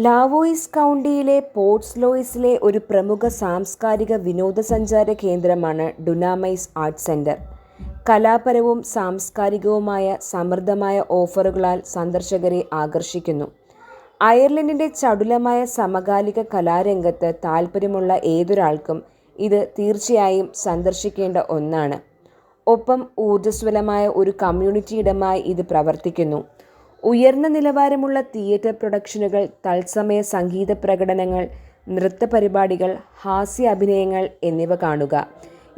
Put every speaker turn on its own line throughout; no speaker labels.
ലാവോയിസ് കൗണ്ടിയിലെ ports ലോയിസിലെ ഒരു പ്രമുഖ സാംസ്കാരിക വിനോദസഞ്ചാര കേന്ദ്രമാണ് ഡുനാമൈസ് ആർട്ട് സെന്റർ. കലാപരവും സാംസ്കാരികവുമായ സമൃദ്ധമായ ഓഫറുകളാൽ സന്ദർശകരെ ആകർഷിക്കുന്നു. അയർലൻഡിൻ്റെ ചടുലമായ സമകാലിക കലാരംഗത്ത് താൽപ്പര്യമുള്ള ഏതൊരാൾക്കും ഇത് തീർച്ചയായും സന്ദർശിക്കേണ്ട ഒന്നാണ്. ഒപ്പം ഊർജ്ജസ്വലമായ ഒരു കമ്മ്യൂണിറ്റി ഇടമായി ഇത് പ്രവർത്തിക്കുന്നു. ഉയർന്ന നിലവാരമുള്ള തിയേറ്റർ പ്രൊഡക്ഷനുകൾ, തത്സമയ സംഗീത പ്രകടനങ്ങൾ, നൃത്ത പരിപാടികൾ, ഹാസ്യ അഭിനയങ്ങൾ എന്നിവ കാണുക.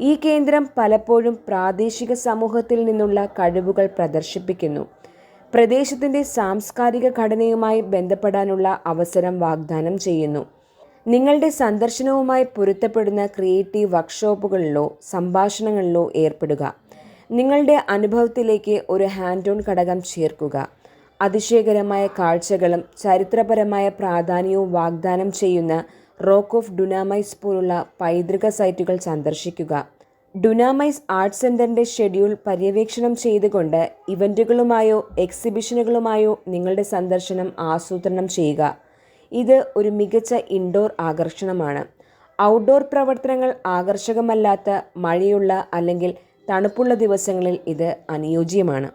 ഈ കേന്ദ്രം പലപ്പോഴും പ്രാദേശിക സമൂഹത്തിൽ നിന്നുള്ള കഴിവുകൾ പ്രദർശിപ്പിക്കുന്നു. പ്രദേശത്തിൻ്റെ സാംസ്കാരിക ഘടനയുമായി ബന്ധപ്പെടാനുള്ള അവസരം വാഗ്ദാനം ചെയ്യുന്നു. നിങ്ങളുടെ സന്ദർശനവുമായി പൊരുത്തപ്പെടുന്ന ക്രിയേറ്റീവ് വർക്ക്ഷോപ്പുകളിലോ സംഭാഷണങ്ങളിലോ ഏർപ്പെടുക. നിങ്ങളുടെ അനുഭവത്തിലേക്ക് ഒരു ഹാൻഡ് ഓൺ ഘടകം ചേർക്കുക. അതിശയകരമായ കാഴ്ചകളും ചരിത്രപരമായ പ്രാധാന്യവും വാഗ്ദാനം ചെയ്യുന്ന റോക്ക് ഓഫ് ഡുനാമൈസ് പോലുള്ള പൈതൃക സൈറ്റുകൾ സന്ദർശിക്കുക. ഡുനാമൈസ് ആർട്ട് സെന്ററിൻ്റെ ഷെഡ്യൂൾ പര്യവേക്ഷണം ചെയ്തുകൊണ്ട് ഇവൻറ്റുകളുമായോ എക്സിബിഷനുകളുമായോ നിങ്ങളുടെ സന്ദർശനം ആസൂത്രണം ചെയ്യുക. ഇത് ഒരു മികച്ച ഇൻഡോർ ആകർഷണമാണ്. ഔട്ട്ഡോർ പ്രവർത്തനങ്ങൾ ആകർഷകമല്ലാത്ത മഴയുള്ള അല്ലെങ്കിൽ തണുപ്പുള്ള ദിവസങ്ങളിൽ ഇത് അനുയോജ്യമാണ്.